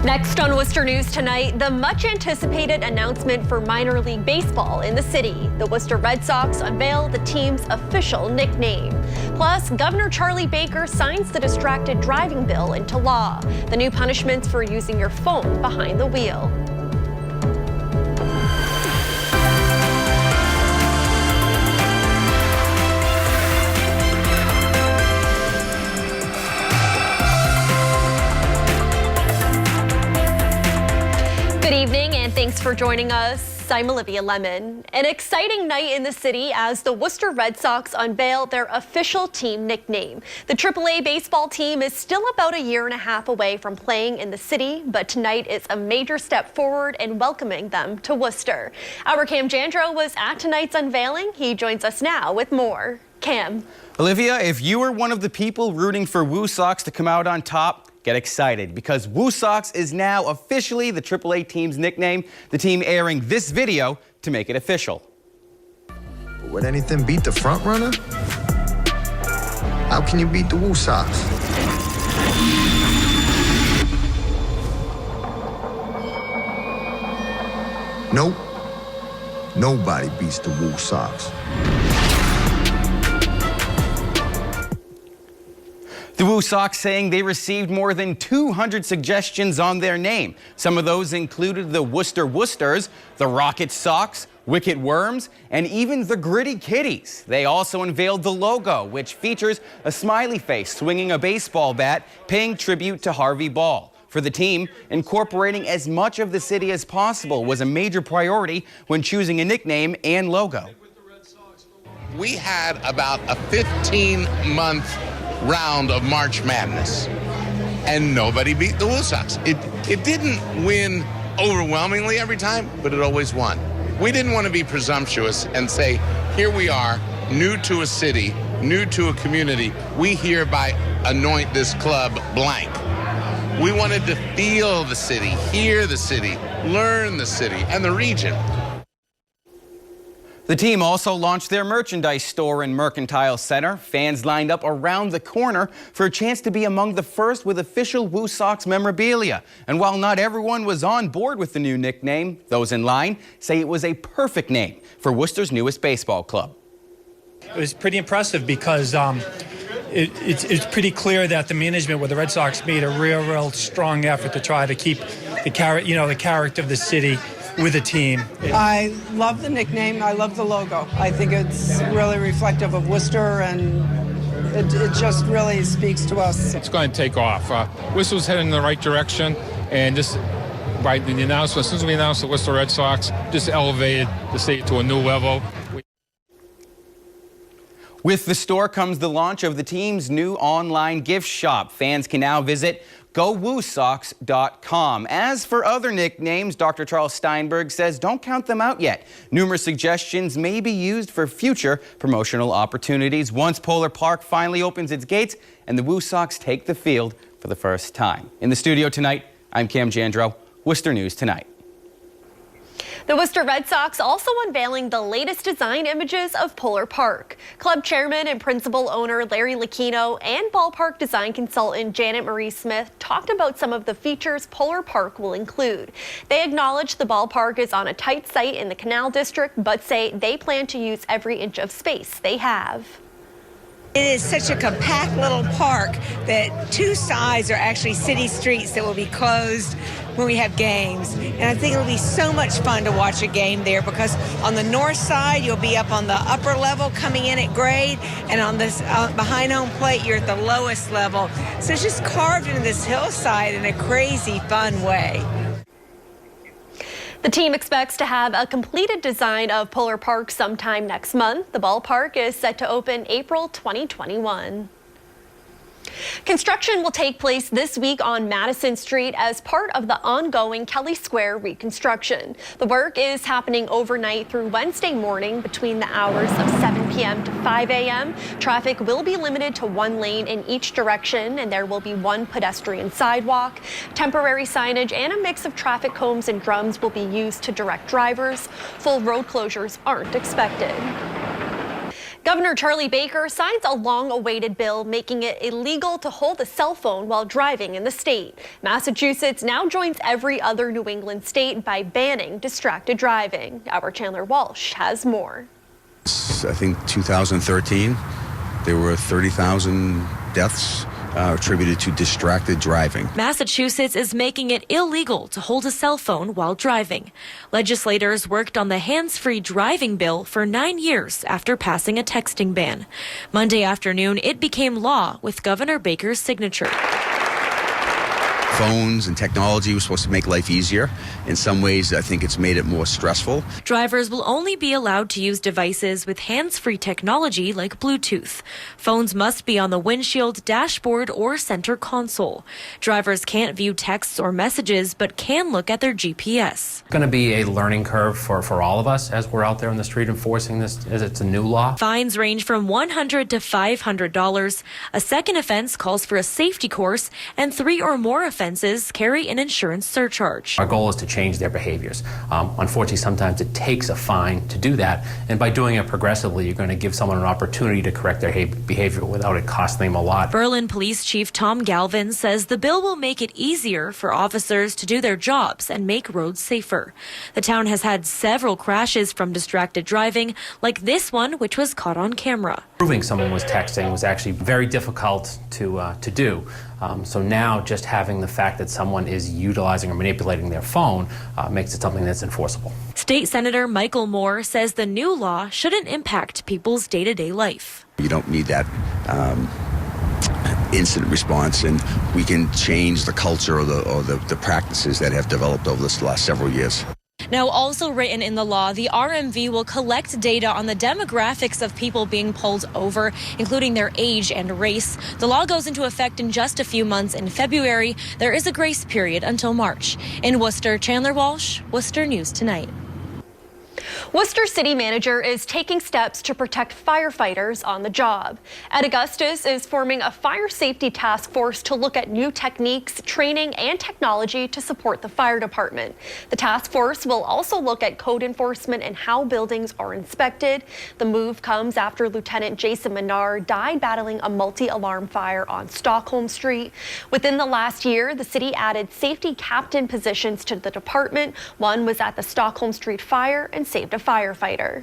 Next on Worcester News tonight, the much-anticipated announcement for minor league baseball in the city. The Worcester Red Sox unveil the team's official nickname. Plus, Governor Charlie Baker signs the distracted driving bill into law. The new punishments for using your phone behind the wheel. Good evening and thanks for joining us. I'm Olivia Lemon. An exciting night in the city as the Worcester Red Sox unveil their official team nickname. The AAA baseball team is still about a year and a half away from playing in the city, but tonight is a major step forward in welcoming them to Worcester. Our Cam Jandro was at tonight's unveiling. He joins us now with more. Cam. Olivia, if you were one of the people rooting for Woo Sox to come out on top, get excited because Woo Sox is now officially the AAA team's nickname, the team airing this video to make it official. Would anything beat the front runner? How can you beat the Woo Sox? Nope. Nobody beats the Woo Sox. The Woo Sox saying they received more than 200 suggestions on their name. Some of those included the Worcester Worcesters, the Rocket Sox, Wicked Worms, and even the Gritty Kitties. They also unveiled the logo, which features a smiley face swinging a baseball bat, paying tribute to Harvey Ball. For the team, incorporating as much of the city as possible was a major priority when choosing a nickname and logo. We had about a 15-month round of March Madness, and nobody beat the Woo Sox. It didn't win overwhelmingly every time, but it always won. We didn't want to be presumptuous and say, here we are, new to a city, new to a community, we hereby anoint this club blank. We wanted to feel the city, hear the city, learn the city and the region. The team also launched their merchandise store and mercantile center. Fans lined up around the corner for a chance to be among the first with official Woo Sox memorabilia. And while not everyone was on board with the new nickname, those in line say it was a perfect name for Worcester's newest baseball club. It was pretty impressive because it's pretty clear that the management with the Red Sox made a real strong effort to try to keep the character of the city with the team. I love the nickname. I love the logo. I think it's really reflective of Worcester, and it just really speaks to us. It's going to take off. Worcester's heading in the right direction, and just by the announcement, as soon as we announced the Worcester Red Sox, just elevated the city to a new level. With the store comes the launch of the team's new online gift shop. Fans can now visit GoWooSox.com. As for other nicknames, Dr. Charles Steinberg says don't count them out yet. Numerous suggestions may be used for future promotional opportunities once Polar Park finally opens its gates and the Woo Sox take the field for the first time. In the studio tonight, I'm Cam Jandro, Worcester News Tonight. The Worcester Red Sox also unveiling the latest design images of Polar Park. Club chairman and principal owner Larry Lucchino and ballpark design consultant Janet Marie Smith talked about some of the features Polar Park will include. They acknowledge the ballpark is on a tight site in the Canal District, but say they plan to use every inch of space they have. It is such a compact little park that two sides are actually city streets that will be closed when we have games. And I think it'll be so much fun to watch a game there because on the north side, you'll be up on the upper level coming in at grade, and on this behind home plate, you're at the lowest level. So it's just carved into this hillside in a crazy fun way. The team expects to have a completed design of Polar Park sometime next month. The ballpark is set to open April 2021. Construction will take place this week on Madison Street as part of the ongoing Kelly Square reconstruction. The work is happening overnight through Wednesday morning between the hours of 7 p.m. to 5 a.m. Traffic will be limited to one lane in each direction, and there will be one pedestrian sidewalk. Temporary signage and a mix of traffic cones and drums will be used to direct drivers. Full road closures aren't expected. Governor Charlie Baker signs a long-awaited bill making it illegal to hold a cell phone while driving in the state. Massachusetts now joins every other New England state by banning distracted driving. Our Chandler Walsh has more. I think 2013, there were 30,000 deaths attributed to distracted driving. Massachusetts is making it illegal to hold a cell phone while driving. Legislators worked on the hands-free driving bill for 9 years after passing a texting ban. Monday afternoon, it became law with Governor Baker's signature. Phones and technology was supposed to make life easier. In some ways, I think it's made it more stressful. Drivers will only be allowed to use devices with hands-free technology like Bluetooth. Phones must be on the windshield, dashboard, or center console. Drivers can't view texts or messages, but can look at their GPS. It's going to be a learning curve for all of us as we're out there on the street enforcing this, as it's a new law. Fines range from $100 to $500. A second offense calls for a safety course, and 3 or more offenses carry an insurance surcharge. Our goal is to change their behaviors. Unfortunately, sometimes it takes a fine to do that, and by doing it progressively, you're going to give someone an opportunity to correct their behavior without it costing them a lot. Berlin Police Chief Tom Galvin says the bill will make it easier for officers to do their jobs and make roads safer. The town has had several crashes from distracted driving, like this one, which was caught on camera. Proving someone was texting was actually very difficult to do. So now just having the fact that someone is utilizing or manipulating their phone makes it something that's enforceable. State Senator Michael Moore says the new law shouldn't impact people's day-to-day life. You don't need that incident response, and we can change the culture or the practices that have developed over the last several years. Now, also written in the law, the RMV will collect data on the demographics of people being pulled over, including their age and race. The law goes into effect in just a few months in February. There is a grace period until March. In Worcester, Chandler Walsh, Worcester News Tonight. Worcester City Manager is taking steps to protect firefighters on the job. Ed Augustus is forming a fire safety task force to look at new techniques, training, and technology to support the fire department. The task force will also look at code enforcement and how buildings are inspected. The move comes after Lieutenant Jason Menard died battling a multi-alarm fire on Stockholm Street. Within the last year, the city added safety captain positions to the department. One was at the Stockholm Street fire and saved a firefighter.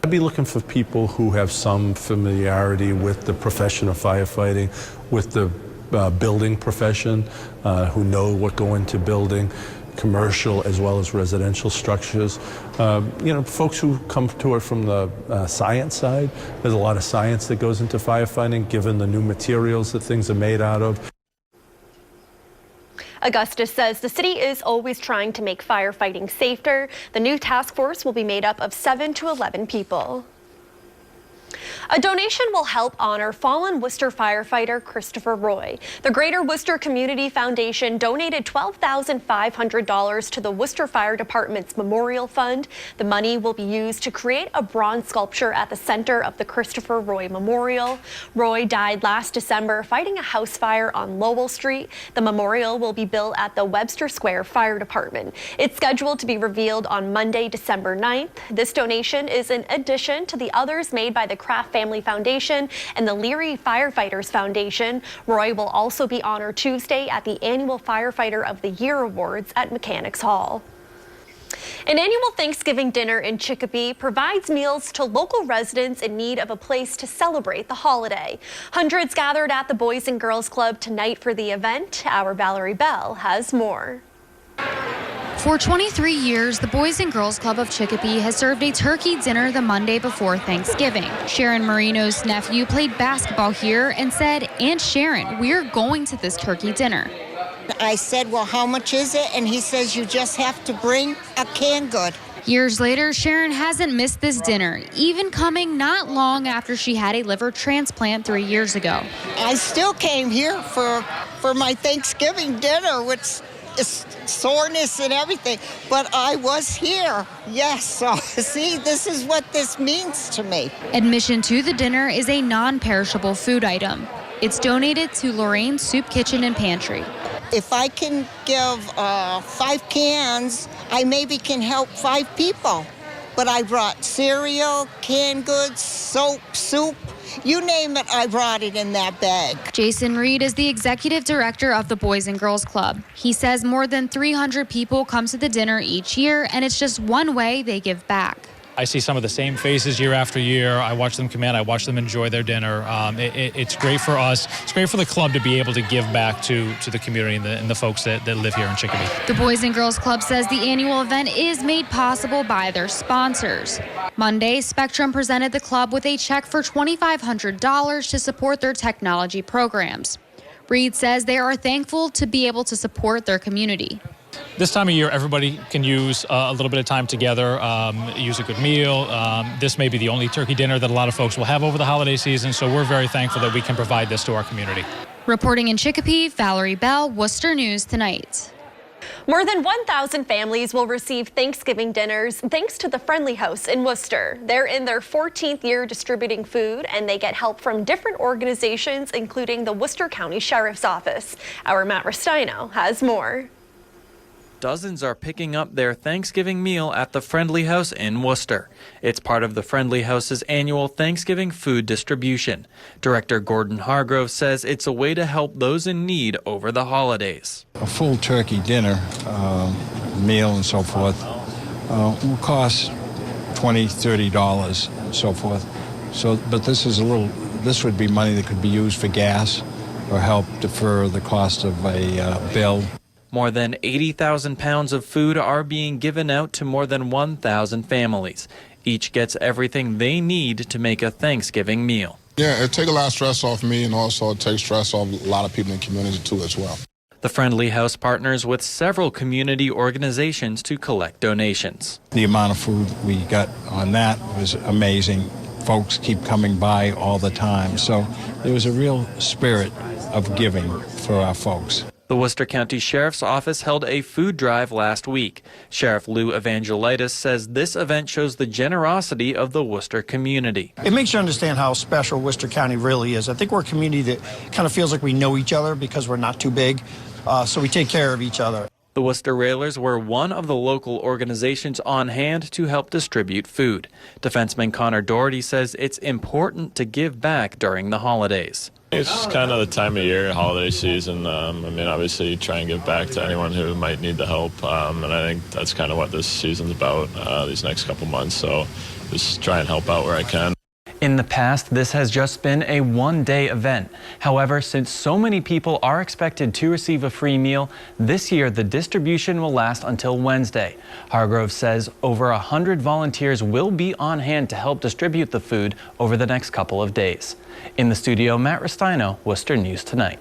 I'd be looking for people who have some familiarity with the profession of firefighting, with the building profession, who know what go into building, commercial as well as residential structures. Folks who come to it from the science side. There's a lot of science that goes into firefighting, given the new materials that things are made out of. Augustus says the city is always trying to make firefighting safer. The new task force will be made up of 7 to 11 people. A donation will help honor fallen Worcester firefighter Christopher Roy. The Greater Worcester Community Foundation donated $12,500 to the Worcester Fire Department's Memorial Fund. The money will be used to create a bronze sculpture at the center of the Christopher Roy Memorial. Roy died last December fighting a house fire on Lowell Street. The memorial will be built at the Webster Square Fire Department. It's scheduled to be revealed on Monday, December 9th. This donation is in addition to the others made by the Kraft Family Foundation and the Leary Firefighters Foundation. Roy will also be honored Tuesday at the annual Firefighter of the Year Awards at Mechanics Hall. An annual Thanksgiving dinner in Chicopee provides meals to local residents in need of a place to celebrate the holiday. Hundreds gathered at the Boys and Girls Club tonight for the event. Our Valerie Bell has more. For 23 years, the Boys and Girls Club of Chicopee has served a turkey dinner the Monday before Thanksgiving. Sharon Marino's nephew played basketball here and said, "Aunt Sharon, we're going to this turkey dinner." I said, "Well, how much is it?" And he says, "You just have to bring a canned good." Years later, Sharon hasn't missed this dinner, even coming not long after she had a liver transplant 3 years ago. I still came here for my Thanksgiving dinner, which is soreness and everything, but I was here. Yes, so see, this is what this means to me. Admission to the dinner is a non-perishable food item. It's donated to Lorraine's Soup Kitchen and Pantry. If I can give 5 cans, I maybe can help 5 people. but I brought cereal, canned goods, soap, soup. You name it, I brought it in that bag. Jason Reed is the executive director of the Boys and Girls Club. He says more than 300 people come to the dinner each year, and it's just one way they give back. I see some of the same faces year after year. I watch them come in. I watch them enjoy their dinner. It's great for us. It's great for the club to be able to give back to the community and the folks that live here in Chicopee. The Boys and Girls Club says the annual event is made possible by their sponsors. Monday, Spectrum presented the club with a check for $2,500 to support their technology programs. Reed says they are thankful to be able to support their community. This time of year, everybody can use a little bit of time together, use a good meal. This may be the only turkey dinner that a lot of folks will have over the holiday season, so we're very thankful that we can provide this to our community. Reporting in Chicopee, Valerie Bell, Worcester News Tonight. More than 1,000 families will receive Thanksgiving dinners thanks to the Friendly House in Worcester. They're in their 14th year distributing food, and they get help from different organizations, including the Worcester County Sheriff's Office. Our Matt Restino has more. Dozens are picking up their Thanksgiving meal at the Friendly House in Worcester. It's part of the Friendly House's annual Thanksgiving food distribution. Director Gordon Hargrove says it's a way to help those in need over the holidays. A full turkey dinner, meal and so forth, will cost $20, $30 and so forth. But this would be money that could be used for gas or help defer the cost of a bill. More than 80,000 pounds of food are being given out to more than 1,000 families. Each gets everything they need to make a Thanksgiving meal. Yeah, it takes a lot of stress off me, and also it takes stress off a lot of people in the community too as well. The Friendly House partners with several community organizations to collect donations. The amount of food we got on that was amazing. Folks keep coming by all the time, so there was a real spirit of giving for our folks. The Worcester County Sheriff's Office held a food drive last week. Sheriff Lou Evangelitis says this event shows the generosity of the Worcester community. It makes you understand how special Worcester County really is. I think we're a community that kind of feels like we know each other because we're not too big, so we take care of each other. The Worcester Railers were one of the local organizations on hand to help distribute food. Defenseman Connor Doherty says it's important to give back during the holidays. It's kind of the time of year, holiday season. Obviously try and give back to anyone who might need the help. And I think that's kind of what this season's about these next couple months. So just try and help out where I can. In the past, this has just been a one-day event. However, since so many people are expected to receive a free meal, this year the distribution will last until Wednesday. Hargrove says over 100 volunteers will be on hand to help distribute the food over the next couple of days. In the studio, Matt Restino, Worcester News Tonight.